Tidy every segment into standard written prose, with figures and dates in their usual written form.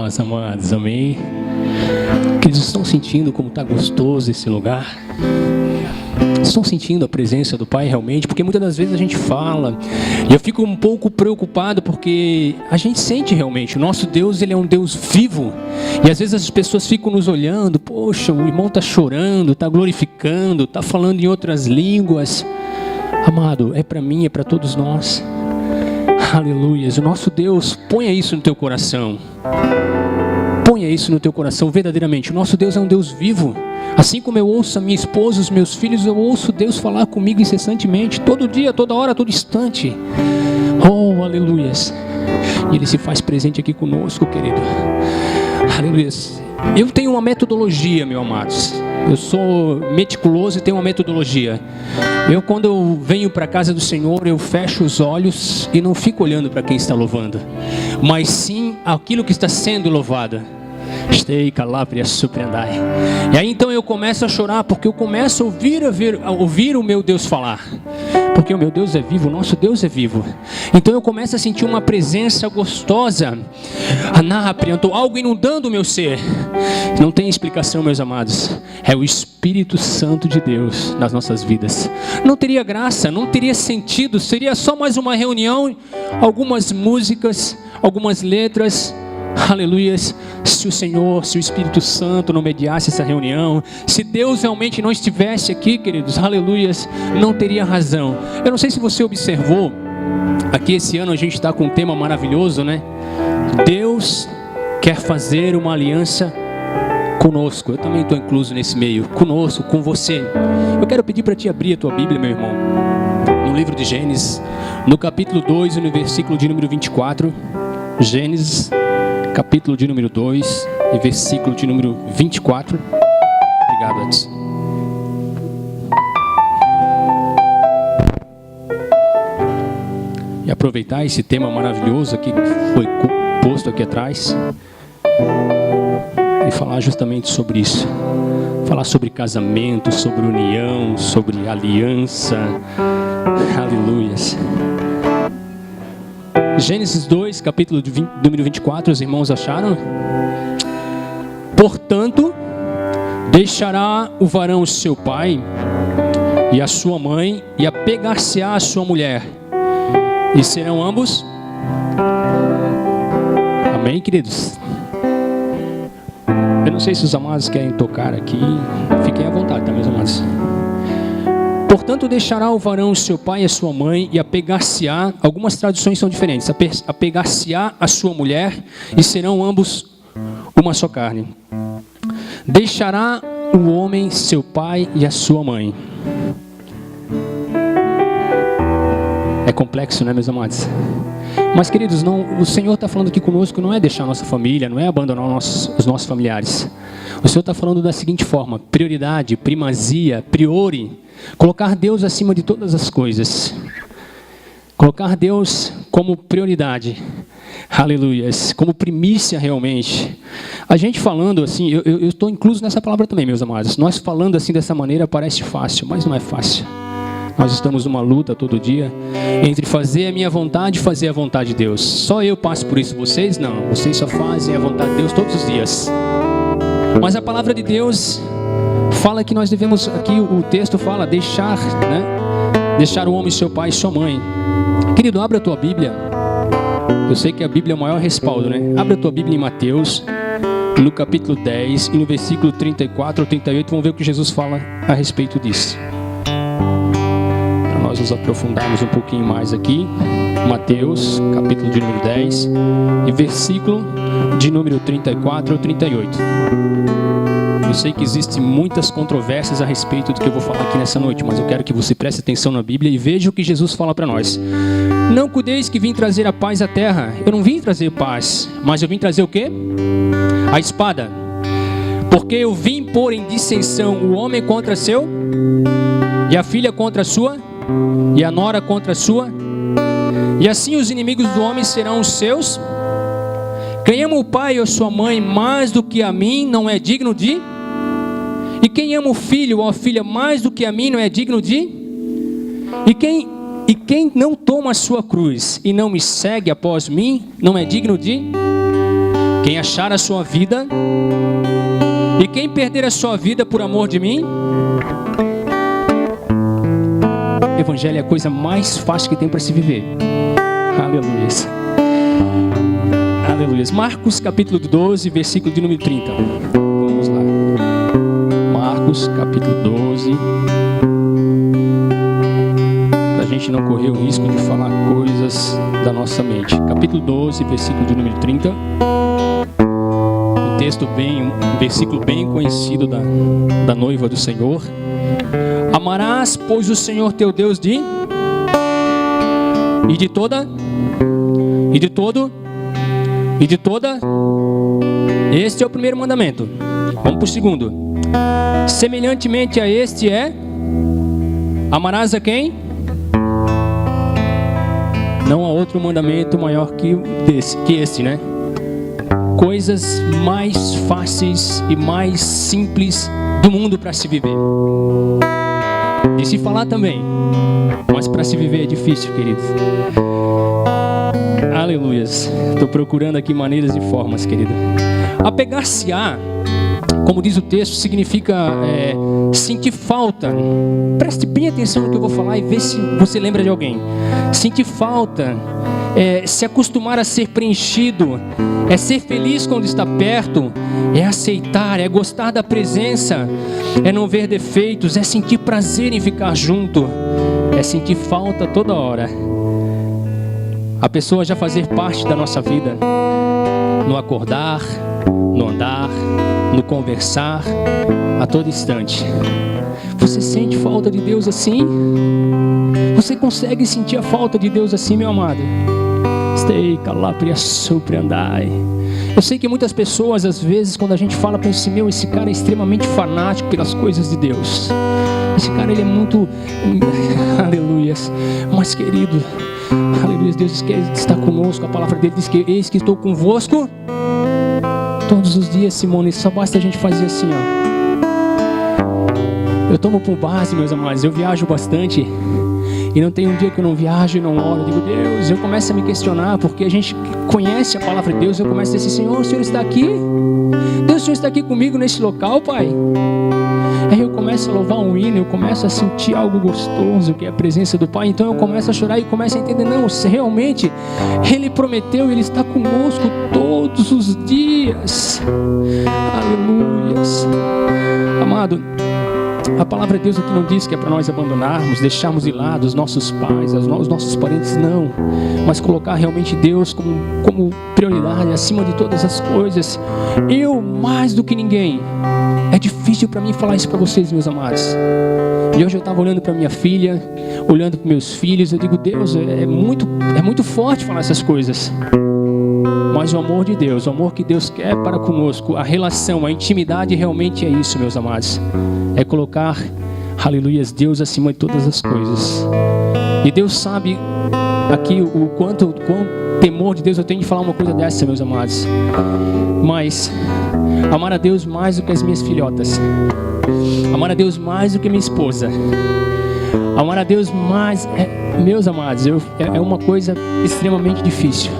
paz, amados, amém? Que eles estão sentindo como está gostoso esse lugar? Estão sentindo a presença do Pai realmente? Porque muitas das vezes a gente fala, e eu fico um pouco preocupado porque a gente sente realmente, o nosso Deus, Ele é um Deus vivo, e às vezes as pessoas ficam nos olhando, poxa, o irmão está chorando, está glorificando, está falando em outras línguas. Amado, é para mim, é para todos nós. Aleluias, o nosso Deus, ponha isso no teu coração. Ponha isso no teu coração verdadeiramente. O nosso Deus é um Deus vivo. Assim como eu ouço a minha esposa, os meus filhos, eu ouço Deus falar comigo incessantemente, todo dia, toda hora, todo instante. Oh, aleluias. E Ele se faz presente aqui conosco, querido. Aleluias. Eu tenho uma metodologia, meus amados. Eu sou meticuloso e tenho uma metodologia. Quando eu venho para a casa do Senhor, eu fecho os olhos e não fico olhando para quem está louvando, mas sim aquilo que está sendo louvado. E aí então eu começo a chorar, porque eu começo a ouvir o meu Deus falar. Porque o meu Deus é vivo, o nosso Deus é vivo. Então eu começo a sentir uma presença gostosa, algo inundando o meu ser. Não tem explicação, meus amados. É o Espírito Santo de Deus nas nossas vidas. Não teria graça, não teria sentido. Seria só mais uma reunião, algumas músicas, algumas letras. Aleluias, se o Espírito Santo não mediasse essa reunião, se Deus realmente não estivesse aqui, queridos, aleluias, não teria razão. Eu não sei se você observou, aqui esse ano a gente está com um tema maravilhoso, né? Deus quer fazer uma aliança conosco. Eu também estou incluso nesse meio, conosco, com você. Eu quero pedir para ti abrir a tua Bíblia, meu irmão, no livro de Gênesis, no capítulo 2, no versículo de número 24, Gênesis, capítulo de número 2 e versículo de número 24. Obrigado, Edson. E aproveitar esse tema maravilhoso aqui que foi posto aqui atrás e falar justamente sobre isso. Falar sobre casamento, sobre união, sobre aliança. Aleluias. Gênesis 2, capítulo número 24, os irmãos acharam? Portanto, deixará o varão seu pai e a sua mãe, e apegar-se-á a sua mulher, e serão ambos. Amém, queridos? Eu não sei se os amados querem tocar aqui, fiquem à vontade, tá, meus amados? Portanto, deixará o varão o seu pai e a sua mãe, e apegar-se-á, algumas traduções são diferentes, apegar-se-á a sua mulher, e serão ambos uma só carne. Deixará o homem seu pai e a sua mãe. É complexo, né, meus amados? Mas, queridos, o Senhor está falando aqui conosco, não é deixar a nossa família, não é abandonar os nossos familiares. O Senhor está falando da seguinte forma: prioridade, primazia, priori. Colocar Deus acima de todas as coisas. Colocar Deus como prioridade. Aleluias. Como primícia realmente. A gente falando assim, eu estou incluso nessa palavra também, meus amados. Nós falando assim dessa maneira parece fácil, mas não é fácil. Nós estamos numa luta todo dia entre fazer a minha vontade e fazer a vontade de Deus. Só eu passo por isso, vocês não. Vocês só fazem a vontade de Deus todos os dias. Mas a palavra de Deus fala que nós devemos, aqui o texto fala, deixar o homem, seu pai e sua mãe. Querido, abre a tua Bíblia. Eu sei que a Bíblia é o maior respaldo, né? Abre a tua Bíblia em Mateus, no capítulo 10 e no versículo 34 ou 38, vamos ver o que Jesus fala a respeito disso. Para nós nos aprofundarmos um pouquinho mais aqui. Mateus, capítulo de número 10 e versículo de número 34 ou 38. Eu sei que existem muitas controvérsias a respeito do que eu vou falar aqui nessa noite, mas eu quero que você preste atenção na Bíblia e veja o que Jesus fala para nós. Não cuideis que vim trazer a paz à terra. Eu não vim trazer paz, mas eu vim trazer o quê? A espada. Porque eu vim pôr em dissensão o homem contra seu, e a filha contra a sua, e a nora contra a sua, e assim os inimigos do homem serão os seus. Quem ama o pai ou a sua mãe mais do que a mim não é digno de... E quem ama o filho ou a filha mais do que a mim não é digno de... E quem não toma a sua cruz e não me segue após mim não é digno de... Quem achar a sua vida e quem perder a sua vida por amor de mim. O evangelho é a coisa mais fácil que tem para se viver. Aleluia. Aleluia. Marcos capítulo 12, versículo de número 30. Vamos lá. Marcos capítulo 12. Para a gente não correr o risco de falar coisas da nossa mente. Capítulo 12, versículo de número 30. Um versículo bem conhecido da noiva do Senhor. Amarás, pois, o Senhor teu Deus de toda. Este é o primeiro mandamento. Vamos para o segundo. Semelhantemente a este amarás a quem? Não há outro mandamento maior que este, né? Coisas mais fáceis e mais simples do mundo para se viver. De se falar também, mas para se viver é difícil, queridos. Aleluias. Estou procurando aqui maneiras e formas, querido. Apegar-se-á, como diz o texto, significa sentir falta. Preste bem atenção no que eu vou falar e vê se você lembra de alguém. Sentir falta, se acostumar a ser preenchido, é ser feliz quando está perto, é aceitar, é gostar da presença, é não ver defeitos, é sentir prazer em ficar junto, é sentir falta toda hora. A pessoa já fazer parte da nossa vida, no acordar, no andar, no conversar, a todo instante. Você sente falta de Deus assim? Você consegue sentir a falta de Deus assim, meu amado? Eu sei que muitas pessoas, às vezes, quando a gente fala, pensam assim, esse cara é extremamente fanático pelas coisas de Deus. Esse cara, ele é muito... Aleluias. Mas, querido, aleluia, Deus está conosco. A palavra dele diz que eis que estou convosco todos os dias, Simone. Só basta a gente fazer assim, ó. Eu tomo por base, meus amados, eu viajo bastante e não tem um dia que eu não viajo e não oro. Eu digo, Deus, eu começo a me questionar, porque a gente conhece a palavra de Deus. Eu começo a dizer assim, Senhor, o Senhor está aqui? Deus, o Senhor está aqui comigo nesse local, Pai? Aí eu começo a louvar um hino, eu começo a sentir algo gostoso, que é a presença do Pai. Então eu começo a chorar e começo a entender, não, realmente Ele prometeu, Ele está conosco todos os dias. Aleluias. Amado, a palavra de Deus aqui não diz que é para nós abandonarmos, deixarmos de lado os nossos pais, os nossos parentes, não. Mas colocar realmente Deus como prioridade, acima de todas as coisas. Eu, mais do que ninguém. É difícil para mim falar isso para vocês, meus amados. E hoje eu estava olhando para minha filha, olhando para meus filhos. Eu digo, Deus, é muito forte falar essas coisas. Mas o amor de Deus, o amor que Deus quer para conosco, a relação, a intimidade realmente é isso, meus amados. É colocar, aleluias, Deus acima de todas as coisas. E Deus sabe aqui o quão temor de Deus eu tenho de falar uma coisa dessa, meus amados. Mas amar a Deus mais do que as minhas filhotas, amar a Deus mais do que minha esposa, amar a Deus mais, meus amados, é uma coisa extremamente difícil.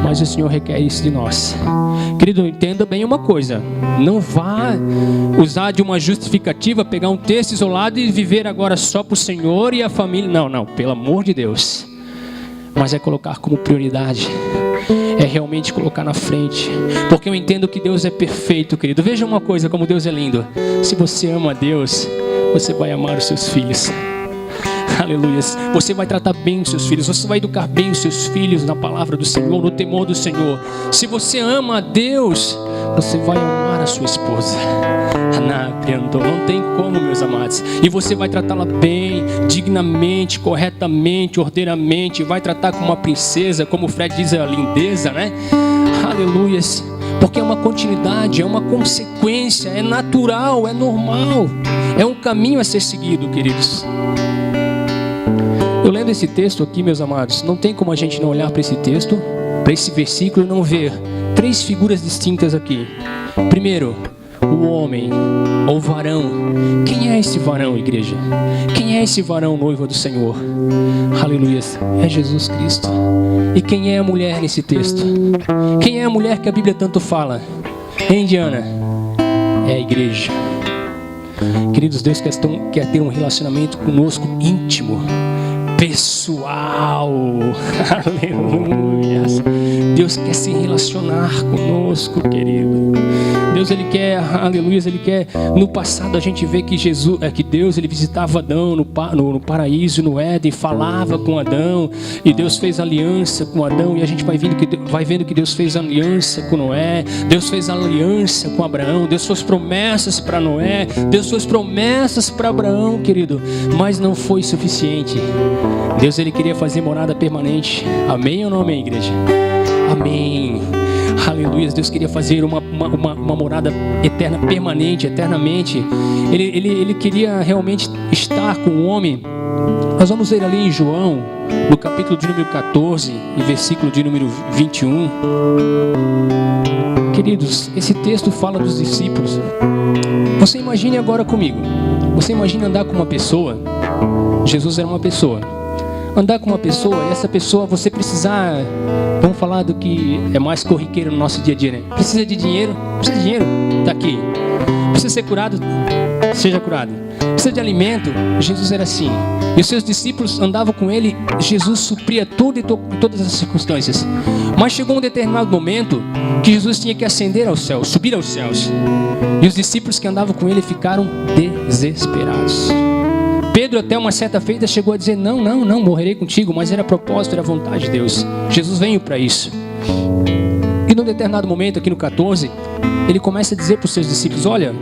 Mas o Senhor requer isso de nós. Querido, entenda bem uma coisa. Não vá usar de uma justificativa, pegar um texto isolado e viver agora só para o Senhor e a família. Não, pelo amor de Deus. Mas é colocar como prioridade. É realmente colocar na frente. Porque eu entendo que Deus é perfeito, querido. Veja uma coisa, como Deus é lindo. Se você ama a Deus, você vai amar os seus filhos. Aleluia. Você vai tratar bem os seus filhos. Você vai educar bem os seus filhos na palavra do Senhor, no temor do Senhor. Se você ama a Deus, você vai amar a sua esposa. Não tem como, meus amados. E você vai tratá-la bem, dignamente, corretamente, ordeiramente. Vai tratar como uma princesa, como o Fred diz, a lindeza, né? Aleluia. Porque é uma continuidade, é uma consequência, é natural, é normal. É um caminho a ser seguido, queridos. Eu lendo esse texto aqui, meus amados, não tem como a gente não olhar para esse texto, para esse versículo e não ver três figuras distintas aqui. Primeiro, o homem, ou varão. Quem é esse varão, igreja? Quem é esse varão, noiva do Senhor? Aleluia, é Jesus Cristo. E quem é a mulher nesse texto? Quem é a mulher que a Bíblia tanto fala? Hein, Diana? É a igreja. Queridos, Deus quer ter um relacionamento conosco íntimo, pessoal. Aleluia. Deus quer se relacionar conosco, querido. Deus, Ele quer, aleluia, Ele quer. No passado a gente vê que Deus, Ele visitava Adão no paraíso, no Éden, falava com Adão, e Deus fez aliança com Adão, e a gente vai vendo que Deus fez aliança com Noé, Deus fez aliança com Abraão, Deus fez promessas para Noé, Deus fez promessas para Abraão, querido, mas não foi suficiente. Deus, Ele queria fazer morada permanente. Amém ou não amém, igreja? Amém. Aleluia. Deus queria fazer uma morada eterna, permanente, eternamente. Ele queria realmente estar com o homem. Nós vamos ver ali em João, no capítulo de número 14, e versículo de número 21. Queridos, esse texto fala dos discípulos. Você imagine agora comigo. Você imagina andar com uma pessoa. Jesus era uma pessoa. Andar com uma pessoa, e essa pessoa você precisar, vamos falar do que é mais corriqueiro no nosso dia a dia, né? Precisa de dinheiro? Precisa de dinheiro? Tá aqui. Precisa ser curado? Seja curado. Precisa de alimento? Jesus era assim. E os seus discípulos andavam com ele, Jesus supria tudo e todas as circunstâncias. Mas chegou um determinado momento que Jesus tinha que ascender aos céus, subir aos céus. E os discípulos que andavam com ele ficaram desesperados. Pedro até uma certa feita chegou a dizer, não, morrerei contigo, mas era propósito, era vontade de Deus. Jesus veio para isso. E num determinado momento, aqui no 14, ele começa a dizer para os seus discípulos, olha,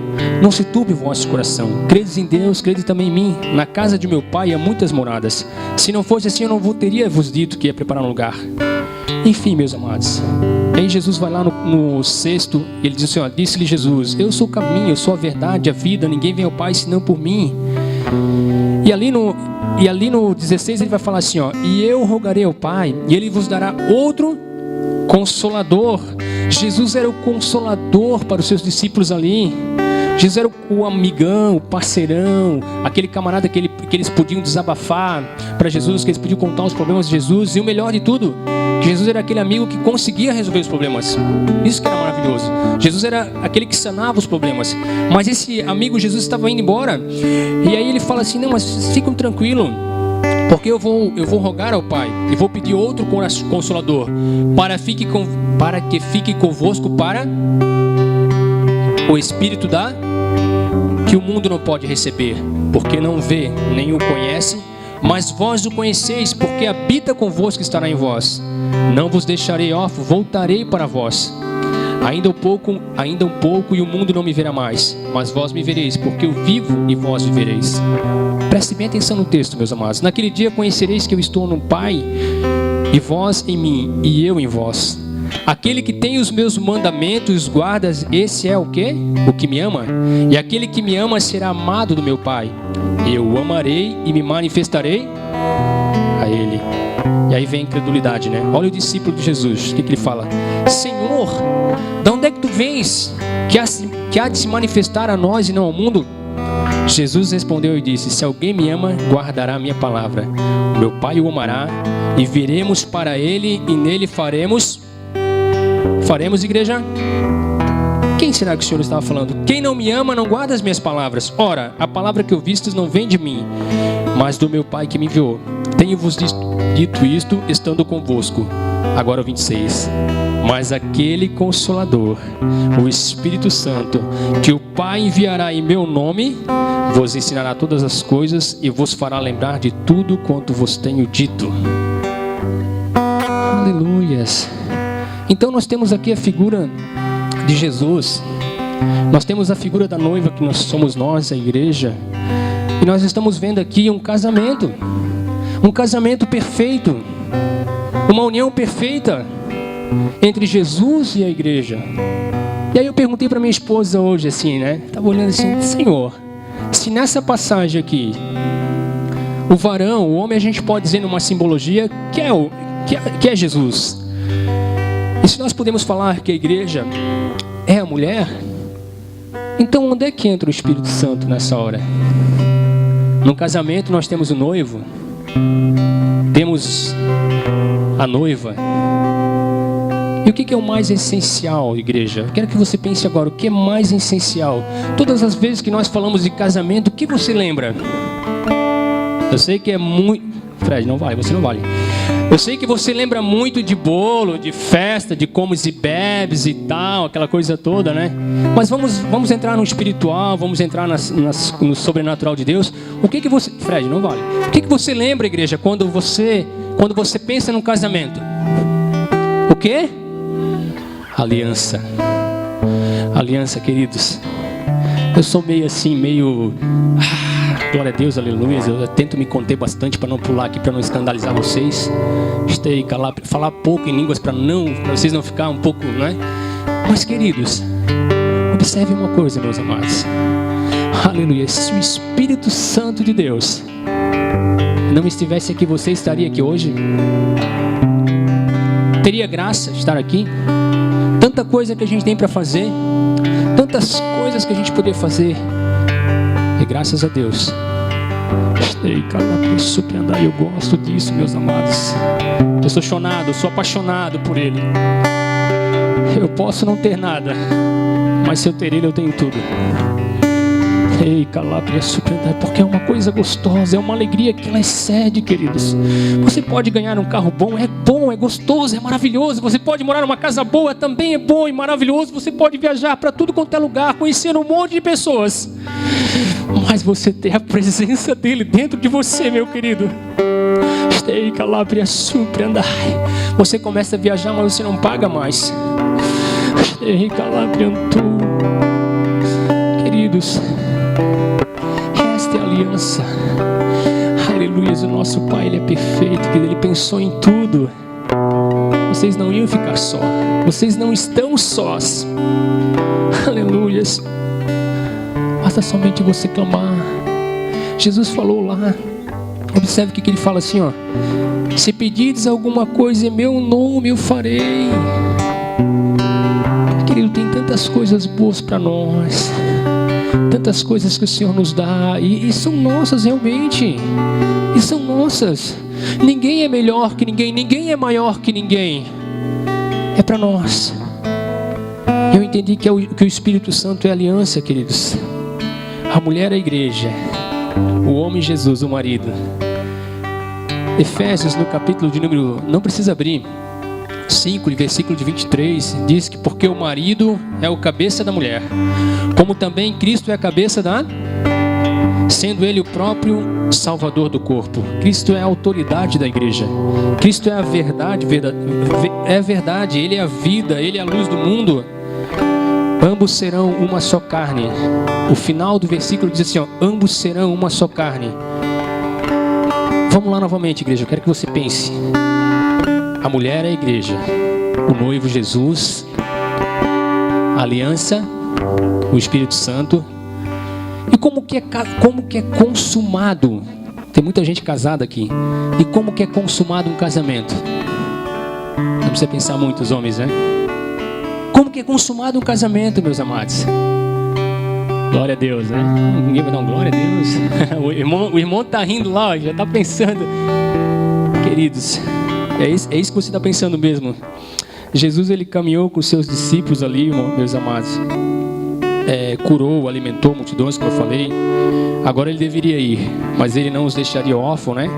não se turbe o vosso coração, credes em Deus, credes também em mim, na casa de meu pai há muitas moradas, se não fosse assim eu não teria vos dito que ia preparar um lugar. Enfim, meus amados, aí Jesus vai lá no 6, ele diz assim, ó, disse-lhe Jesus, eu sou o caminho, eu sou a verdade, a vida, ninguém vem ao Pai senão por mim. E ali no 16 ele vai falar assim, ó, e eu rogarei ao Pai, e ele vos dará outro Consolador. Jesus era o consolador para os seus discípulos ali. Jesus era o amigão, o parceirão, aquele camarada que eles podiam desabafar para Jesus, que eles podiam contar os problemas de Jesus. E o melhor de tudo, que Jesus era aquele amigo que conseguia resolver os problemas. Isso que era maravilhoso. Jesus era aquele que sanava os problemas. Mas esse amigo Jesus estava indo embora. E aí ele fala assim, não, mas fiquem tranquilos, porque eu vou rogar ao Pai e vou pedir outro Consolador para que fique convosco para o Espírito que o mundo não pode receber, porque não vê nem o conhece, mas vós o conheceis, porque habita convosco e estará em vós. Não vos deixarei órfão, voltarei para vós. Ainda um pouco e o mundo não me verá mais, mas vós me vereis, porque eu vivo e vós vivereis. Preste bem atenção no texto, meus amados. Naquele dia conhecereis que eu estou no Pai, e vós em mim, e eu em vós. Aquele que tem os meus mandamentos, guarda, esse é o quê? O que me ama. E aquele que me ama será amado do meu Pai. Eu o amarei e me manifestarei a ele. E aí vem a incredulidade, né? Olha o discípulo de Jesus, o que ele fala? Senhor, de onde é que tu vens? Que há de se manifestar a nós e não ao mundo? Jesus respondeu e disse, se alguém me ama, guardará a minha palavra. O meu Pai o amará, e viremos para ele, e nele faremos, igreja? Quem será que o Senhor estava falando? Quem não me ama não guarda as minhas palavras. Ora, a palavra que ouvistes não vem de mim, mas do meu Pai que me enviou. Tenho-vos dito isto, estando convosco. Agora o 26. Mas aquele Consolador, o Espírito Santo, que o Pai enviará em meu nome, vos ensinará todas as coisas e vos fará lembrar de tudo quanto vos tenho dito. Aleluias. Então nós temos aqui a figura de Jesus. Nós temos a figura da noiva, que nós somos nós, a igreja. E nós estamos vendo aqui um casamento perfeito, uma união perfeita entre Jesus e a igreja. E aí eu perguntei para minha esposa hoje assim, né? Estava olhando assim, Senhor, se nessa passagem aqui, o varão, o homem, a gente pode dizer numa simbologia que é Jesus. E se nós podemos falar que a igreja é a mulher, Então onde é que entra o Espírito Santo nessa hora? No casamento nós temos o noivo, temos a noiva. E o que é o mais essencial, igreja? Eu quero que você pense agora, o que é mais essencial? Todas as vezes que nós falamos de casamento, o que você lembra? Eu sei que é muito... Fred, não vale, você não vale. Eu sei que você lembra muito de bolo, de festa, de comes e bebes e tal, aquela coisa toda, né? Mas vamos entrar no espiritual, vamos entrar no sobrenatural de Deus. O que você... Fred, não vale. O que você lembra, igreja, quando você pensa num casamento? O quê? Aliança. Aliança, queridos. Eu sou meio assim, glória a Deus, aleluia. Eu tento me conter bastante para não pular aqui, para não escandalizar vocês. Falar pouco em línguas para vocês não ficar um pouco, né? Mas, queridos, observe uma coisa, meus amados. Aleluia. Se o Espírito Santo de Deus não estivesse aqui, você estaria aqui hoje? Teria graça estar aqui? Tanta coisa que a gente tem para fazer, tantas coisas que a gente poderia fazer, e graças a Deus, eu gosto disso, meus amados. Eu sou chonado, eu sou apaixonado por Ele. Eu posso não ter nada, mas se eu ter Ele, eu tenho tudo. Ei, Calabria surpreendente, porque é uma coisa gostosa, é uma alegria que ela excede, queridos. Você pode ganhar um carro bom, é gostoso, é maravilhoso. Você pode morar numa casa boa, também é bom e maravilhoso. Você pode viajar para tudo quanto é lugar, conhecer um monte de pessoas. Mas você ter a presença dele dentro de você, meu querido. Ei, Calabria surpreendente. Você começa a viajar, mas você não paga mais. Ei, Calabria, queridos. Esta é a aliança. Aleluia, o nosso Pai, Ele é perfeito, Ele pensou em tudo. Vocês não iam ficar só. Vocês não estão sós. Aleluia. Basta somente você clamar. Jesus falou lá. Observe o que Ele fala assim, ó. Se pedirdes alguma coisa em meu nome, eu farei. Querido, tem tantas coisas boas para nós. Tantas coisas que o Senhor nos dá e são nossas realmente. E são nossas. Ninguém é melhor que ninguém. Ninguém é maior que ninguém. É para nós. Eu entendi que o Espírito Santo é aliança, queridos. A mulher é a igreja. O homem Jesus, o marido. Efésios, no capítulo de número... Não precisa abrir. 5, versículo de 23, diz que porque o marido é o cabeça da mulher, como também Cristo é a cabeça sendo Ele o próprio Salvador do corpo. Cristo é a autoridade da igreja. Cristo é a verdade, é a verdade, Ele é a vida, Ele é a luz do mundo. Ambos serão uma só carne. O final do versículo diz assim, ó, ambos serão uma só carne. Vamos lá novamente, igreja, eu quero que você pense. A mulher é a igreja, o noivo Jesus, a aliança, o Espírito Santo. E como que é consumado? Tem muita gente casada aqui. E como que é consumado um casamento? Não precisa pensar muito os homens, né? Como que é consumado um casamento, meus amados? Glória a Deus, né? Ninguém vai dar um glória a Deus. O irmão está rindo lá, ó, já está pensando. Queridos, é isso que você está pensando mesmo. Jesus, ele caminhou com os seus discípulos ali, meus amados. Curou, alimentou multidões, como eu falei. Agora ele deveria ir, mas ele não os deixaria órfãos, né?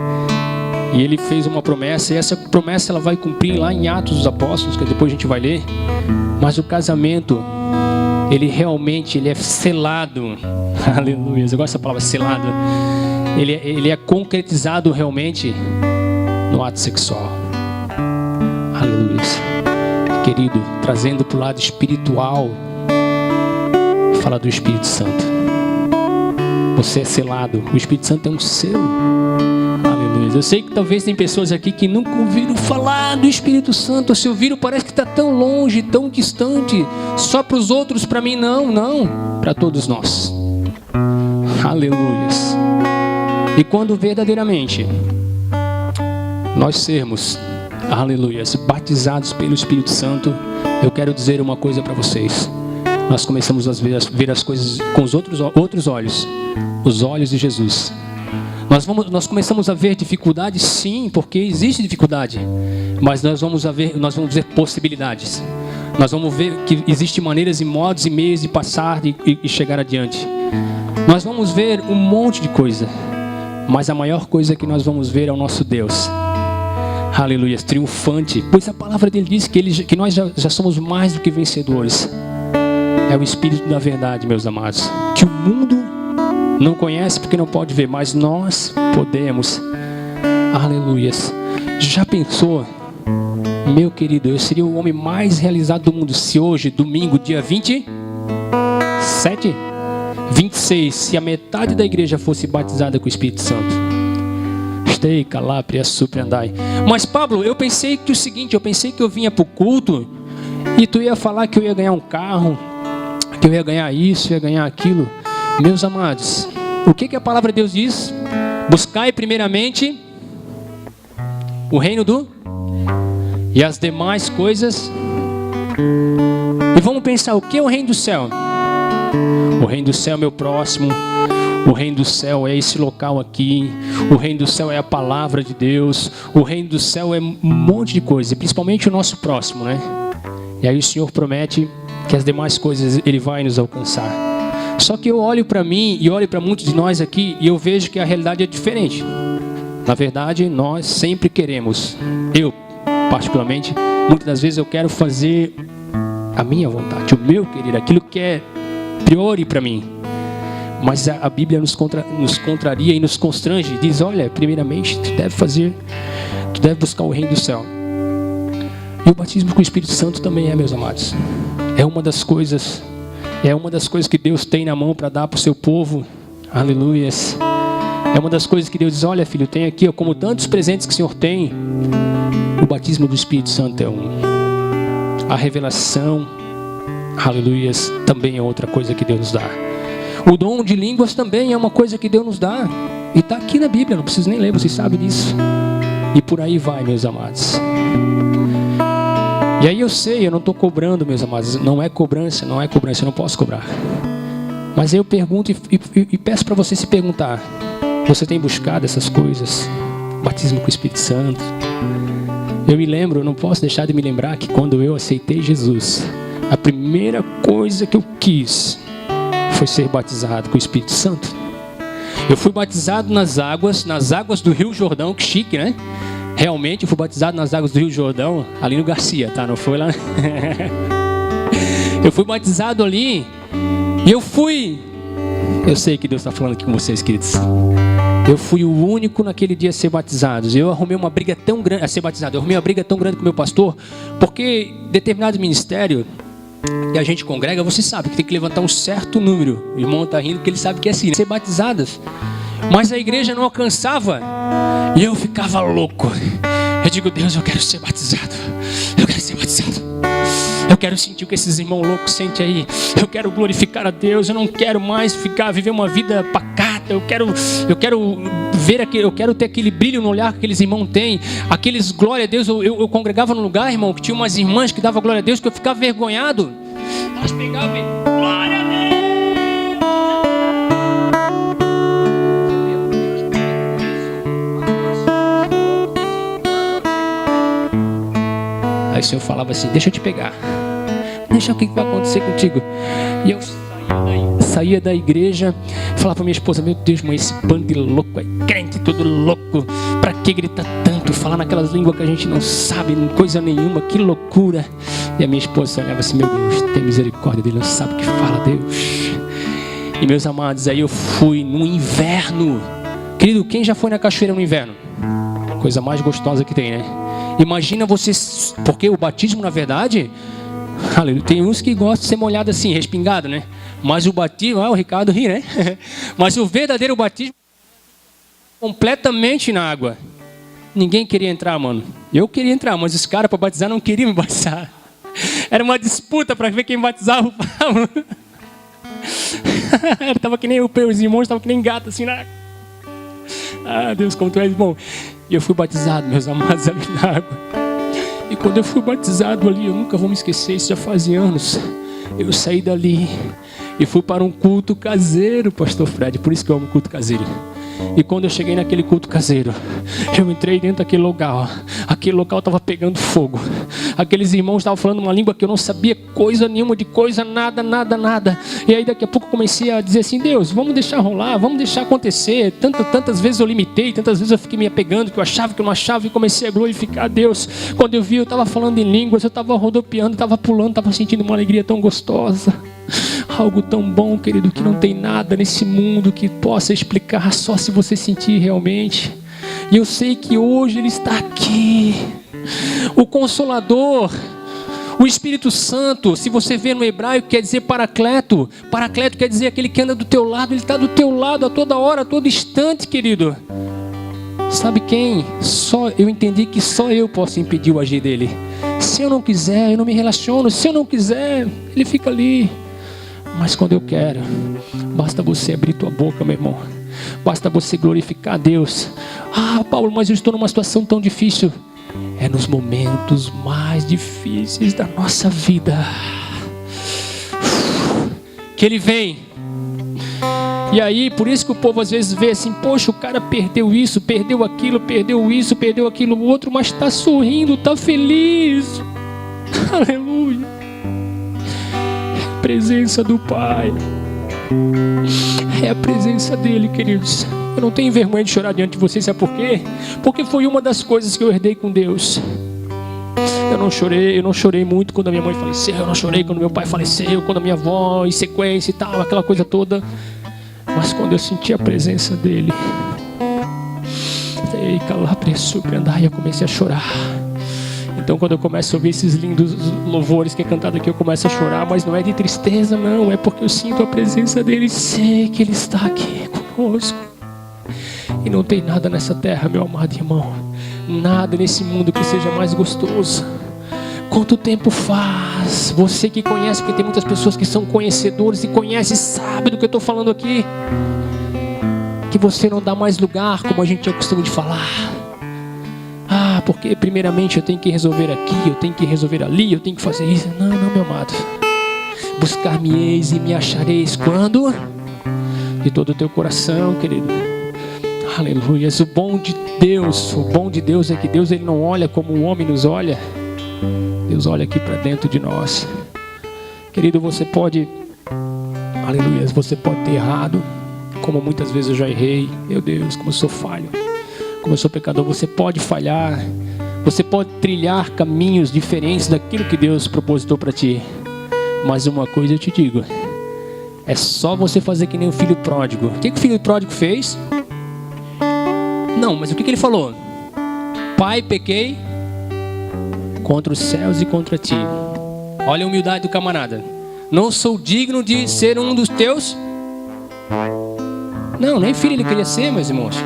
E ele fez uma promessa, e essa promessa ela vai cumprir lá em Atos dos Apóstolos, que depois a gente vai ler. Mas o casamento, ele realmente é selado. Aleluia, eu gosto dessa palavra, selado. Ele é concretizado realmente no ato sexual. Aleluia. Querido, trazendo para o lado espiritual, fala do Espírito Santo. Você é selado. O Espírito Santo é um selo. Aleluia. Eu sei que talvez tem pessoas aqui que nunca ouviram falar do Espírito Santo. Se ouviram, parece que está tão longe, tão distante. Só para os outros, para mim não. Para todos nós. Aleluia. E quando verdadeiramente nós sermos, aleluia, batizados pelo Espírito Santo, eu quero dizer uma coisa para vocês. nós começamos a ver as coisas com os outros olhos, os olhos de Jesus. Nós começamos a ver dificuldades, sim, porque existe dificuldade, mas nós vamos ver possibilidades. Nós vamos ver que existem maneiras e modos e meios de passar e chegar adiante. Nós vamos ver um monte de coisa, mas a maior coisa que nós vamos ver é o nosso Deus. Aleluia, triunfante, pois a palavra dele diz que nós já somos mais do que vencedores. É o Espírito da verdade, meus amados, que o mundo não conhece porque não pode ver, mas nós podemos. Aleluia. Já pensou, meu querido, eu seria o homem mais realizado do mundo se hoje, domingo, dia 26, se a metade da igreja fosse batizada com o Espírito Santo. Mas Pablo, eu pensei que eu vinha para o culto e tu ia falar que eu ia ganhar um carro, que eu ia ganhar isso, ia ganhar aquilo. Meus amados, o que a palavra de Deus diz? Buscai primeiramente o reino e as demais coisas. E vamos pensar, o que é o reino do céu? O reino do céu é meu próximo. O reino do céu é esse local aqui. O reino do céu é a palavra de Deus. O reino do céu é um monte de coisa, e principalmente o nosso próximo, né? E aí o Senhor promete que as demais coisas Ele vai nos alcançar. Só que eu olho para mim e olho para muitos de nós aqui e eu vejo que a realidade é diferente. Na verdade, nós sempre queremos, eu particularmente, muitas das vezes eu quero fazer a minha vontade, o meu querer, aquilo que é priori para mim. Mas a Bíblia nos contraria e nos constrange. Diz, olha, primeiramente tu deve buscar o reino do céu. E o batismo com o Espírito Santo também meus amados. É uma das coisas que Deus tem na mão para dar para o seu povo. Aleluias. É uma das coisas que Deus diz, olha filho, tem aqui, como tantos presentes que o Senhor tem. O batismo do Espírito Santo é um. A revelação, aleluias, também é outra coisa que Deus nos dá. O dom de línguas também é uma coisa que Deus nos dá. E está aqui na Bíblia, não preciso nem ler, vocês sabem disso. E por aí vai, meus amados. E aí eu sei, eu não estou cobrando, meus amados. Não é cobrança, eu não posso cobrar. Mas eu pergunto e peço para você se perguntar. Você tem buscado essas coisas? Batismo com o Espírito Santo. Eu me lembro, eu não posso deixar de me lembrar que quando eu aceitei Jesus, a primeira coisa que eu quis foi ser batizado com o Espírito Santo. Eu fui batizado nas águas do Rio Jordão, que chique, né? Realmente eu fui batizado nas águas do Rio Jordão, ali no Garcia, tá? Não foi lá? Eu fui batizado ali e eu sei que Deus está falando aqui com vocês, queridos. Eu fui o único naquele dia a ser batizado. Eu arrumei uma briga tão grande com o meu pastor, porque determinado ministério que a gente congrega, você sabe que tem que levantar um certo número. O irmão está rindo porque ele sabe que é assim, né? Ser batizadas. Mas a igreja não alcançava. E eu ficava louco. Eu digo, Deus, eu quero ser batizado. Eu quero ser batizado. Eu quero sentir o que esses irmãos loucos sentem aí. Eu quero glorificar a Deus. Eu não quero mais viver uma vida pacata. Eu quero ter aquele brilho no olhar que aqueles irmãos têm. Aqueles glória a Deus. Eu congregava num lugar, irmão, que tinha umas irmãs que davam glória a Deus, que eu ficava vergonhado. Elas pegavam e glória a Deus. Aí o Senhor falava assim, deixa eu te pegar. Deixa o que vai acontecer contigo. E eu saía da igreja, falava para minha esposa, meu Deus, mãe, esse bando de louco, é crente todo louco. Pra que gritar tanto? Falar naquelas línguas que a gente não sabe, coisa nenhuma, que loucura. E a minha esposa olhava assim, meu Deus, tem misericórdia dele, não sabe o que fala, Deus. E meus amados, aí eu fui no inverno. Querido, quem já foi na cachoeira no inverno? Coisa mais gostosa que tem, né? Imagina vocês, porque o batismo, na verdade, tem uns que gostam de ser molhado assim, respingado, né? Mas o batismo, o Ricardo ri, né? Mas o verdadeiro batismo, completamente na água. Ninguém queria entrar, mano. Eu queria entrar, mas os caras para batizar não queriam me batizar. Era uma disputa para ver quem batizava o Pablo. Tava que nem os irmãos estavam que nem gato assim, né? Ah, Deus, como tu és bom. E eu fui batizado, meus amados, ali na água. E quando eu fui batizado ali, eu nunca vou me esquecer, isso já fazia anos. Eu saí dali e fui para um culto caseiro, pastor Fred, por isso que eu amo culto caseiro. E quando eu cheguei naquele culto caseiro, eu entrei dentro daquele lugar. Aquele local estava pegando fogo. Aqueles irmãos estavam falando uma língua que eu não sabia coisa nenhuma de coisa, nada. E aí daqui a pouco eu comecei a dizer assim: Deus, vamos deixar rolar, vamos deixar acontecer. Tantas vezes eu limitei, tantas vezes eu fiquei me apegando, que eu achava que eu não achava, e comecei a glorificar a Deus. Quando eu vi, eu estava falando em línguas, eu estava rodopiando, estava pulando, estava sentindo uma alegria tão gostosa. Algo tão bom, querido, que não tem nada nesse mundo que possa explicar, só se você sentir realmente. E eu sei que hoje Ele está aqui. O Consolador, o Espírito Santo, se você vê no hebraico, quer dizer Paracleto. Paracleto quer dizer aquele que anda do teu lado. Ele está do teu lado a toda hora, a todo instante, querido. Sabe quem? Eu entendi que só eu posso impedir o agir dele. Se eu não quiser, eu não me relaciono. Se eu não quiser, ele fica ali. Mas quando eu quero, basta você abrir tua boca, meu irmão. Basta você glorificar a Deus. Ah, Paulo, mas eu estou numa situação tão difícil. É nos momentos mais difíceis da nossa vida que Ele vem. E aí, por isso que o povo às vezes vê assim: poxa, o cara perdeu isso, perdeu aquilo, perdeu isso, perdeu aquilo outro, mas está sorrindo, está feliz. Aleluia. É a presença do Pai. É a presença dEle, queridos. Eu não tenho vergonha de chorar diante de vocês, sabe por quê? Porque foi uma das coisas que eu herdei com Deus. Eu não chorei muito quando a minha mãe faleceu, eu não chorei quando meu pai faleceu, quando a minha avó em sequência e tal, aquela coisa toda. Mas quando eu senti a presença dEle, eu comecei a chorar. Então quando eu começo a ouvir esses lindos louvores que é cantado aqui, eu começo a chorar, mas não é de tristeza, não, é porque eu sinto a presença dEle e sei que Ele está aqui conosco. E não tem nada nessa terra, meu amado irmão, nada nesse mundo que seja mais gostoso. Quanto tempo faz? Você que conhece, porque tem muitas pessoas que são conhecedores e conhecem e sabem do que eu estou falando aqui, que você não dá mais lugar, como a gente tinha costume de falar. Ah, porque primeiramente eu tenho que resolver aqui, eu tenho que resolver ali, eu tenho que fazer isso. Não, meu amado. Buscar-me-eis e me achareis quando? De todo o teu coração, querido. Aleluia. O bom de Deus é que Deus, Ele não olha como o homem nos olha. Deus olha aqui para dentro de nós. Querido, você pode, aleluia, você pode ter errado, como muitas vezes eu já errei. Meu Deus, como eu sou falho, como eu sou pecador. Você pode falhar, você pode trilhar caminhos diferentes daquilo que Deus propositou para ti. Mas uma coisa eu te digo, é só você fazer que nem o filho pródigo. O que o filho pródigo fez? Não, mas o que ele falou? Pai, pequei contra os céus e contra ti. Olha a humildade do camarada. Não sou digno de ser um dos teus. Não, nem filho ele queria ser, meus irmãos.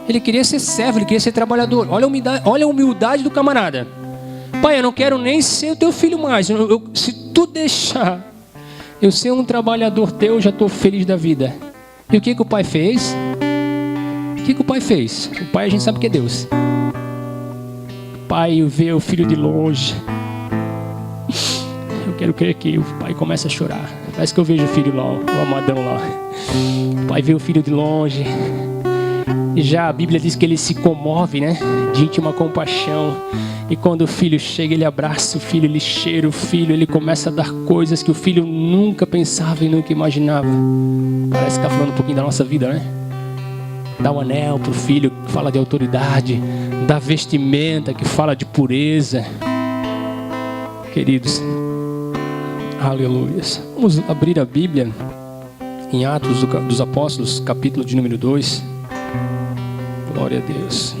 Ele queria ser servo, ele queria ser trabalhador. Olha a humildade do camarada. Pai, eu não quero nem ser o teu filho mais. Se tu deixar eu ser um trabalhador teu, eu já estou feliz da vida. E o que o pai fez? O que o pai fez? O pai, a gente sabe que é Deus. O pai vê o filho de longe. Eu quero crer que o pai começa a chorar. Parece que eu vejo o filho lá, o amadão lá. O pai vê o filho de longe. E já a Bíblia diz que ele se comove, né? De íntima compaixão. E quando o filho chega, ele abraça o filho, ele cheira o filho, ele começa a dar coisas que o filho nunca pensava e nunca imaginava. Parece que está falando um pouquinho da nossa vida, né? Dá um anel para o filho, que fala de autoridade. Dá vestimenta, que fala de pureza. Queridos, aleluia. Vamos abrir a Bíblia em Atos dos Apóstolos, capítulo de número 2. Glória a Deus.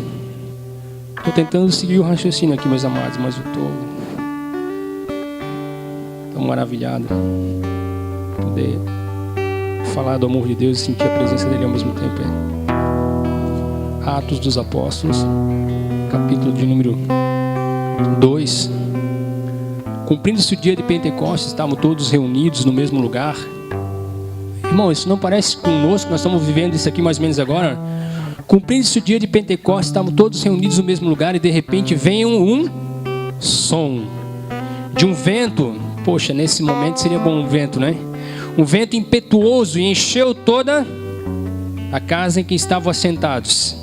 Estou tentando seguir o raciocínio aqui, meus amados, mas eu estou tão maravilhado poder falar do amor de Deus e sentir a presença dele ao mesmo tempo. Atos dos Apóstolos, capítulo de número 2. Cumprindo-se o dia de Pentecostes, estavam todos reunidos no mesmo lugar. Irmão, isso não parece conosco? Nós estamos vivendo isso aqui mais ou menos agora. Cumprindo-se o dia de Pentecostes, estavam todos reunidos no mesmo lugar e de repente vem um som de um vento Poxa, nesse momento seria bom um vento, né? Um vento impetuoso, e encheu toda a casa em que estavam assentados.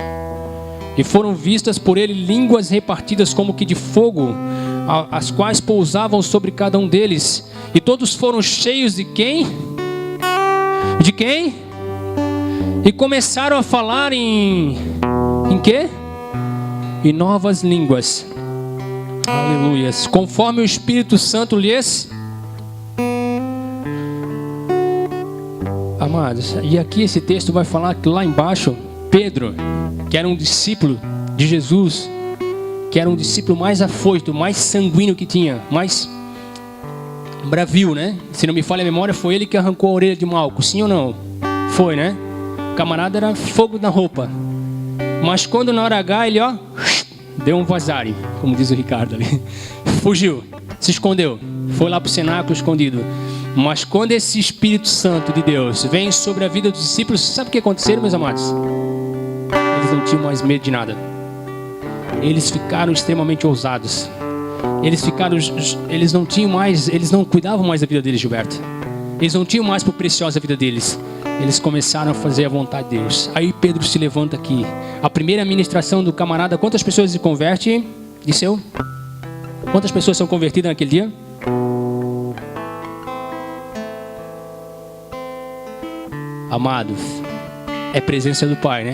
E foram vistas por ele línguas repartidas como que de fogo, as quais pousavam sobre cada um deles. E todos foram cheios de quem? De quem? E começaram a falar em quê? Em novas línguas. Aleluias. Conforme o Espírito Santo lhes... Amados, e aqui esse texto vai falar que lá embaixo, Pedro, que era um discípulo de Jesus, que era um discípulo mais afoito, mais sanguíneo que tinha, mais bravio, né? Se não me falha a memória, foi ele que arrancou a orelha de Malco, sim ou não? Foi, né? O camarada era fogo na roupa. Mas quando na hora H ele, deu um vazare, como diz o Ricardo ali. Fugiu, se escondeu, foi lá para o cenáculo escondido. Mas quando esse Espírito Santo de Deus vem sobre a vida dos discípulos, sabe o que aconteceu, meus amados? Eles não tinham mais medo de nada. Eles ficaram extremamente ousados. Eles não cuidavam mais da vida deles, Gilberto. Eles não tinham mais por preciosa a vida deles. Eles começaram a fazer a vontade de Deus. Aí Pedro se levanta aqui. A primeira ministração do camarada, quantas pessoas se convertem? Disseu? Quantas pessoas são convertidas naquele dia? Amados, é presença do Pai, né?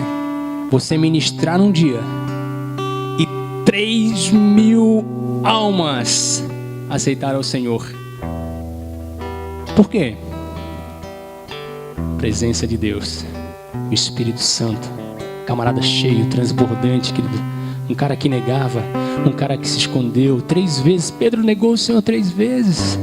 Você ministrar num dia e 3.000 almas aceitaram o Senhor. Por quê? Presença de Deus, o Espírito Santo, camarada cheio, transbordante, querido. Um cara que negava, um cara que se escondeu 3 vezes. Pedro negou o Senhor 3 vezes.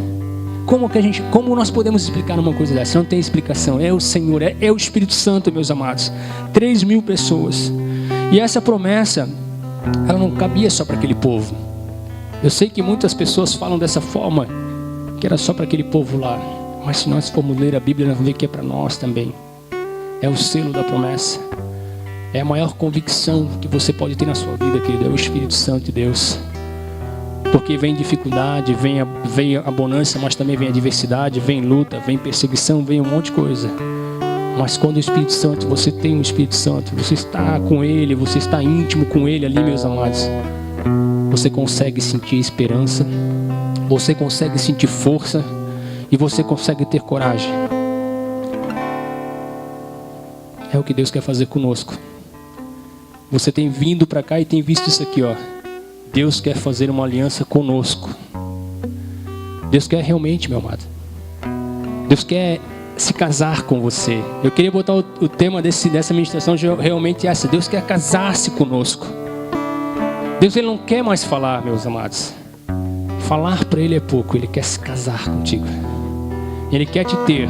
Como nós podemos explicar uma coisa dessa? Não tem explicação. É o Senhor, é o Espírito Santo, meus amados. 3.000 pessoas. E essa promessa, ela não cabia só para aquele povo. Eu sei que muitas pessoas falam dessa forma, que era só para aquele povo lá. Mas se nós formos ler a Bíblia, nós vamos ver que é para nós também. É o selo da promessa. É a maior convicção que você pode ter na sua vida, querido. É o Espírito Santo de Deus. Porque vem dificuldade, vem a bonança, mas também vem a adversidade, vem luta, vem perseguição, vem um monte de coisa. Mas quando o Espírito Santo, você tem o Espírito Santo, você está com Ele, você está íntimo com Ele ali, meus amados, você consegue sentir esperança, você consegue sentir força e você consegue ter coragem. É o que Deus quer fazer conosco. Você tem vindo para cá e tem visto isso aqui, Deus quer fazer uma aliança conosco. Deus quer realmente, meu amado. Deus quer se casar com você. Eu queria botar o tema dessa ministração realmente essa. Deus quer casar-se conosco. Deus ele não quer mais falar, meus amados. Falar para Ele é pouco. Ele quer se casar contigo. Ele quer te ter.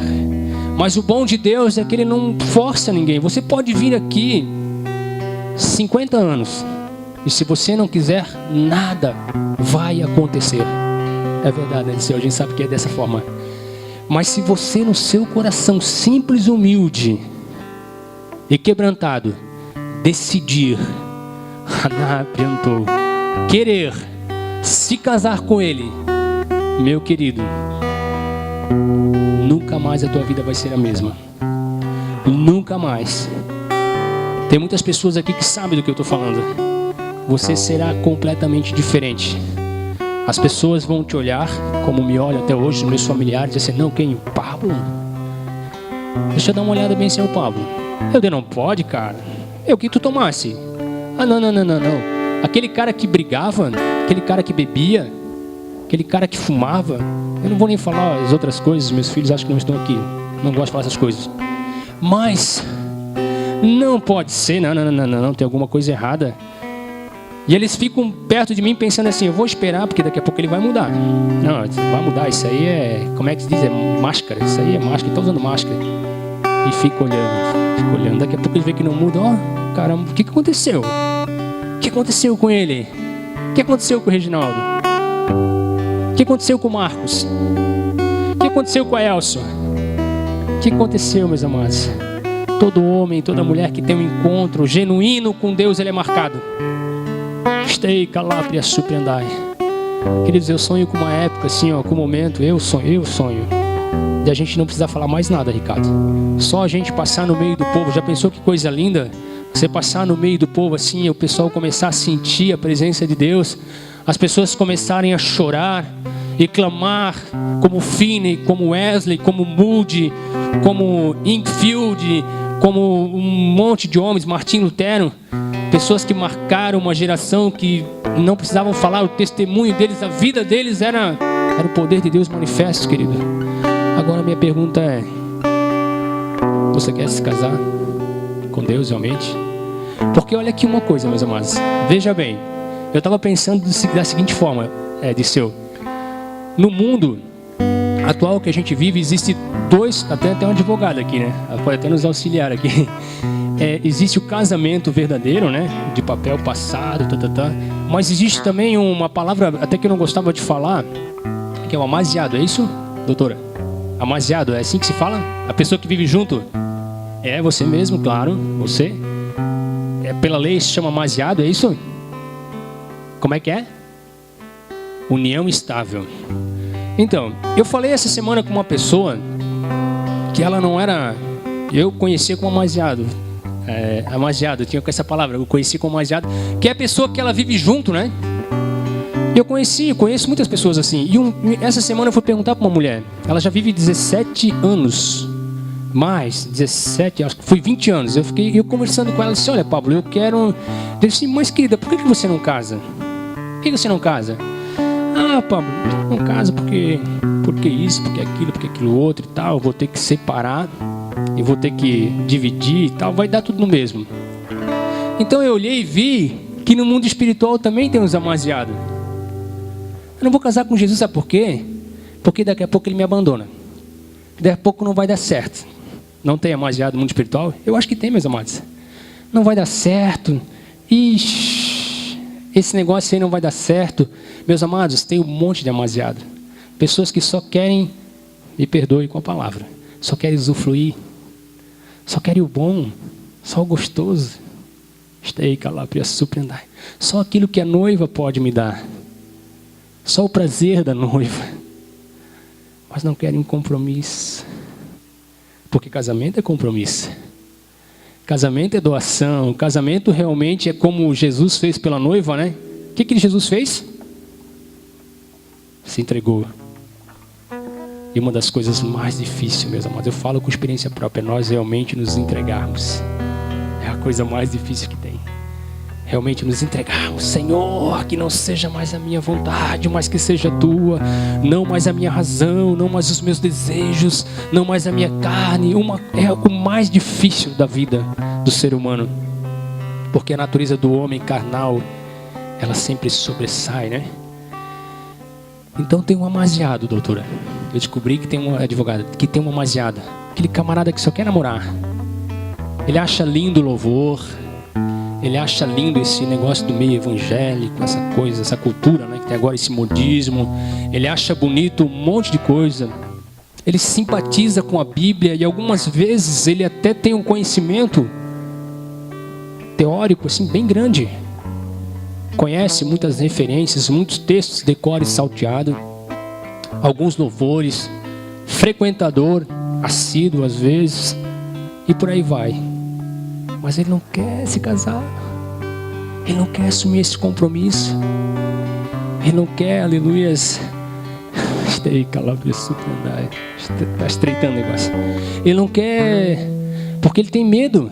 Mas o bom de Deus é que Ele não força ninguém. Você pode vir aqui 50 anos. E se você não quiser, nada vai acontecer. É verdade, né? A gente sabe que é dessa forma. Mas se você no seu coração simples, humilde e quebrantado, decidir, querer se casar com Ele, meu querido, nunca mais a tua vida vai ser a mesma. Nunca mais. Tem muitas pessoas aqui que sabem do que eu estou falando. Você será completamente diferente. As pessoas vão te olhar como me olham até hoje, meus familiares, e dizer assim, não, quem? O Pablo? Deixa eu dar uma olhada bem, senhor Pablo. Eu não pode, cara. O que tu tomasse? Não. Aquele cara que brigava, aquele cara que bebia, aquele cara que fumava. Eu não vou nem falar as outras coisas, meus filhos acham que não estão aqui. Não gosto de falar essas coisas. Mas, não pode ser, não, tem alguma coisa errada. E eles ficam perto de mim pensando assim, eu vou esperar porque daqui a pouco ele vai mudar. Não, vai mudar, isso aí é, como é que se diz? É máscara, isso aí é máscara, está usando máscara. E fica olhando, daqui a pouco ele vê que não muda. Caramba, o que aconteceu? O que aconteceu com ele? O que aconteceu com o Reginaldo? O que aconteceu com o Marcos? O que aconteceu com a Elson? O que aconteceu, meus amados? Todo homem, toda mulher que tem um encontro genuíno com Deus, ele é marcado. Stei calapria surpreendai. Queridos, eu sonho com uma época assim, ó, com um momento, eu sonho, de a gente não precisar falar mais nada, Ricardo. Só a gente passar no meio do povo. Já pensou que coisa linda? Você passar no meio do povo assim, o pessoal começar a sentir a presença de Deus, as pessoas começarem a chorar e clamar, como Finney, como Wesley, como Moody, como Infield, como um monte de homens, Martim Lutero, pessoas que marcaram uma geração que não precisavam falar, o testemunho deles, a vida deles era o poder de Deus manifesto, querido. Agora minha pergunta é: você quer se casar com Deus realmente? Porque olha aqui uma coisa, meus amados, veja bem, eu estava pensando da seguinte forma, Disseu, no mundo atual que a gente vive, existe dois, até um advogado aqui, né? Pode até nos auxiliar aqui. Existe o casamento verdadeiro, né? De papel passado, mas existe também uma palavra, até que eu não gostava de falar, que é o amaziado, é isso, doutora? Amaziado, é assim que se fala? A pessoa que vive junto? É você mesmo, claro, você. Pela lei se chama amaziado, é isso? Como é que é? União estável. Então, eu falei essa semana com uma pessoa que ela não era... Eu conhecia como amaziado. Amaziado, eu tinha com essa palavra, eu conheci como amaziado, que é a pessoa que ela vive junto, né? Eu conheço muitas pessoas assim. E essa semana eu fui perguntar para uma mulher. Ela já vive 17 anos. Mais, 17, acho que foi 20 anos. Eu conversando com ela, disse: olha, Pablo, eu quero... Eu disse: mas querida, por que você não casa? Por que você não casa? Ah, Pablo, não casa porque isso, porque aquilo outro e tal. Eu vou ter que separar, eu vou ter que dividir e tal. Vai dar tudo no mesmo. Então eu olhei e vi que no mundo espiritual também tem uns amaziados. Eu não vou casar com Jesus, sabe por quê? Porque daqui a pouco ele me abandona. Daqui a pouco não vai dar certo. Não tem amaziado no mundo espiritual? Eu acho que tem, meus amados. Não vai dar certo. Ixi, esse negócio aí não vai dar certo. Meus amados, tem um monte de amaziado. Pessoas que só querem, me perdoe com a palavra, só querem usufruir. Só querem o bom, só o gostoso. Só aquilo que a noiva pode me dar. Só o prazer da noiva. Mas não querem um compromisso. Porque casamento é compromisso. Casamento é doação. Casamento realmente é como Jesus fez pela noiva, né? O que Jesus fez? Se entregou. E uma das coisas mais difíceis, meus amados, eu falo com experiência própria, nós realmente nos entregarmos. É a coisa mais difícil que tem. Realmente nos entregarmos. Senhor, que não seja mais a minha vontade, mas que seja a tua. Não mais a minha razão, não mais os meus desejos, não mais a minha carne. É o mais difícil da vida do ser humano. Porque a natureza do homem carnal, ela sempre sobressai, né? Então tem um amaziado, doutora. Eu descobri que tem uma advogada, que tem um amaziado. Aquele camarada que só quer namorar. Ele acha lindo o louvor. Ele acha lindo esse negócio do meio evangélico, essa coisa, essa cultura, né, que tem agora esse modismo. Ele acha bonito um monte de coisa. Ele simpatiza com a Bíblia e algumas vezes ele até tem um conhecimento teórico assim bem grande. Conhece muitas referências, muitos textos, decora e salteado. Alguns louvores, frequentador, assíduo às vezes, e por aí vai. Mas ele não quer se casar. Ele não quer assumir esse compromisso. Ele não quer, aleluias. Está estreitando o negócio. Ele não quer, porque ele tem medo.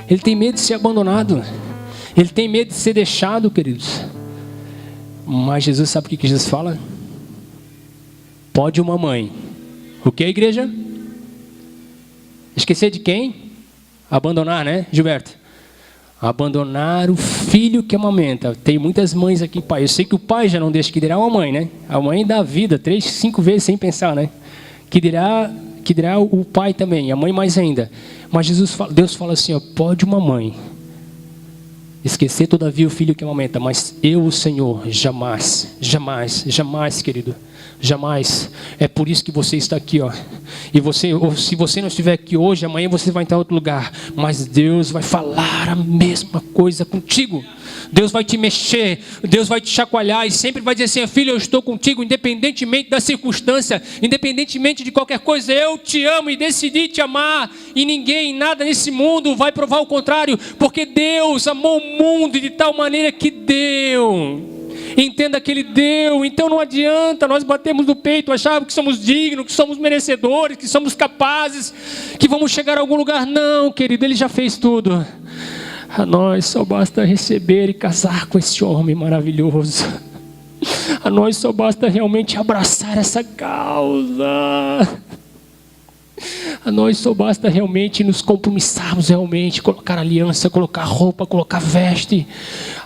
Ele tem medo de ser abandonado. Ele tem medo de ser deixado, queridos. Mas Jesus, sabe o que Jesus fala? Pode uma mãe. O que, igreja? Esquecer de quem? Abandonar, né, Gilberto? Abandonar o filho que amamenta. Tem muitas mães aqui, pai. Eu sei que o pai já não deixa, que dirá uma mãe, né? A mãe dá vida 3, 5 vezes sem pensar, né? Que dirá o pai também, a mãe mais ainda. Mas Deus fala assim, ó, pode uma mãe esquecer todavia o filho que amamenta, mas eu, o Senhor, jamais, jamais, jamais, querido, jamais. É por isso que você está aqui, ó. E se você não estiver aqui hoje, amanhã você vai estar em outro lugar. Mas Deus vai falar a mesma coisa contigo. Deus vai te mexer, Deus vai te chacoalhar e sempre vai dizer assim: filho, eu estou contigo, independentemente da circunstância, independentemente de qualquer coisa, eu te amo e decidi te amar, e ninguém, nada nesse mundo vai provar o contrário, porque Deus amou o mundo de tal maneira que deu. Entenda que Ele deu. Então não adianta nós batermos no peito, acharmos que somos dignos, que somos merecedores, que somos capazes, que vamos chegar a algum lugar. Não, querido, Ele já fez tudo. A nós só basta receber e casar com esse homem maravilhoso. A nós só basta realmente abraçar essa causa. A nós só basta realmente nos compromissarmos, realmente colocar aliança, colocar roupa, colocar veste.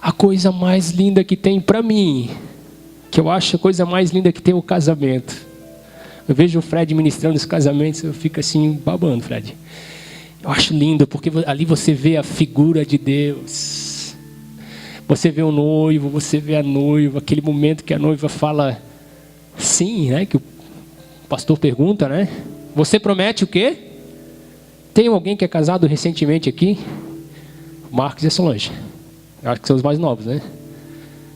A coisa mais linda que tem para mim, que eu acho a coisa mais linda que tem é o casamento. Eu vejo o Fred ministrando os casamentos, eu fico assim babando, Fred. Eu acho lindo, porque ali você vê a figura de Deus. Você vê o noivo, você vê a noiva, aquele momento que a noiva fala sim, né? Que o pastor pergunta, né? Você promete o quê? Tem alguém que é casado recentemente aqui? Marcos e a Solange. Eu acho que são os mais novos, né?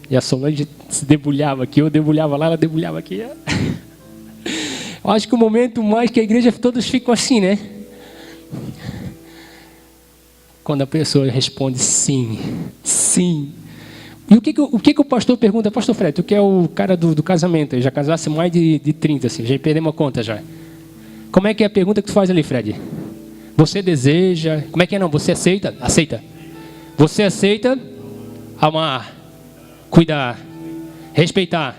E a Solange se debulhava aqui, eu debulhava lá, ela debulhava aqui. Eu acho que o momento mais que a igreja, todos ficam assim, né? Quando a pessoa responde sim, sim. E o que o pastor pergunta? Pastor Fred, tu que é o cara do casamento, eu já casasse mais de 30, assim, já perdemos a conta já. Como é que é a pergunta que tu faz ali, Fred? Você deseja, como é que é não? Você aceita? Aceita. Você aceita amar, cuidar, respeitar,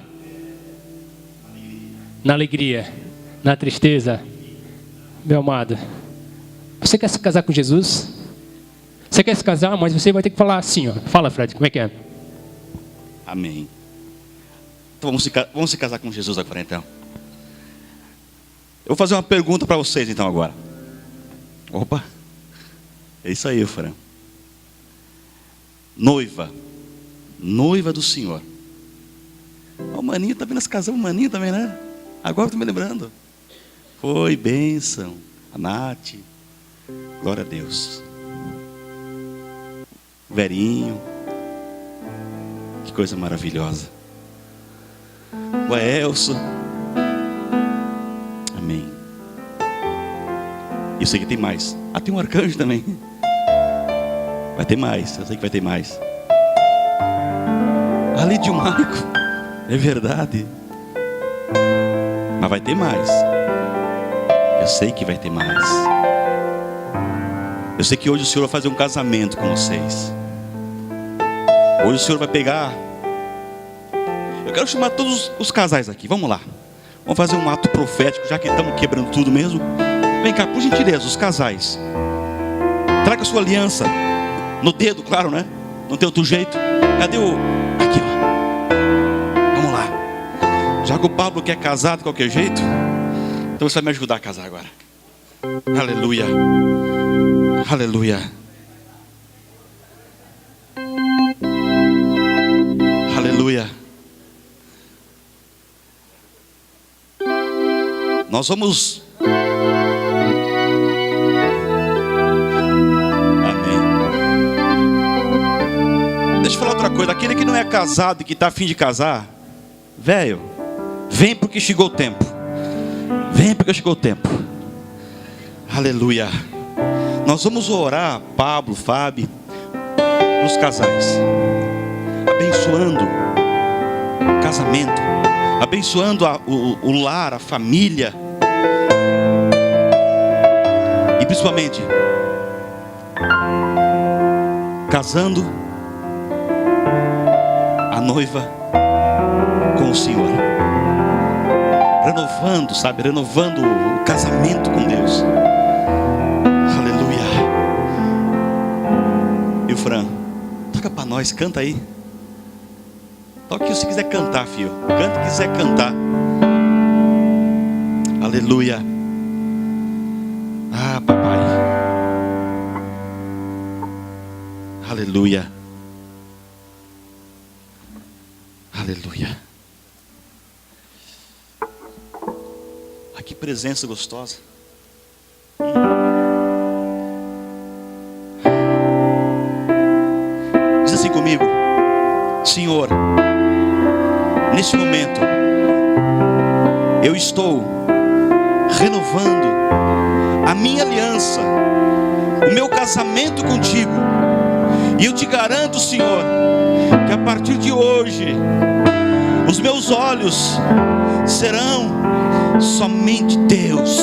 na alegria, na tristeza. Meu amado, você quer se casar com Jesus? Você quer se casar, mas você vai ter que falar assim, ó. Fala, Fred, como é que é? Amém. Então vamos se casar com Jesus agora, então. Eu vou fazer uma pergunta para vocês, então, agora. Opa. É isso aí, Fran. Noiva do Senhor. O Maninho também, nós casamos o Maninho também, né? Agora eu estou me lembrando. Foi, bênção. A Nath. Glória a Deus. Verinho. Que coisa maravilhosa. O Elso. Amém. Eu sei que tem mais. Ah, tem um arcanjo também. Vai ter mais, eu sei que vai ter mais. Ali de um Marco. É verdade. Mas vai ter mais. Eu sei que vai ter mais. Eu sei que hoje o Senhor vai fazer um casamento com vocês. Hoje o Senhor vai pegar. Eu quero chamar todos os casais aqui. Vamos lá. Vamos fazer um ato profético, já que estamos quebrando tudo mesmo. Vem cá, por gentileza, os casais. Traga a sua aliança. No dedo, claro, né? Não tem outro jeito. Cadê o... Aqui, ó. Vamos lá. Já que o Pablo quer casar de qualquer jeito, então você vai me ajudar a casar agora. Aleluia. Aleluia. Aleluia. Nós vamos... Deixa eu falar outra coisa. Aquele que não é casado e que está a fim de casar, velho, vem porque chegou o tempo. Vem porque chegou o tempo. Aleluia. Nós vamos orar, Pablo, Fábio, os casais, abençoando o casamento, abençoando o lar, a família, e principalmente casando a noiva com o Senhor, renovando, sabe, renovando o casamento com Deus. Aleluia. E o Fran, toca para nós, canta aí. Toque se quiser cantar, filho. Canta se quiser cantar. Aleluia. Ah, papai. Aleluia. Aleluia. Ah, que presença gostosa. Diz assim comigo: Senhor, neste momento, eu estou renovando a minha aliança, o meu casamento contigo. E eu te garanto, Senhor, que a partir de hoje, os meus olhos serão somente teus.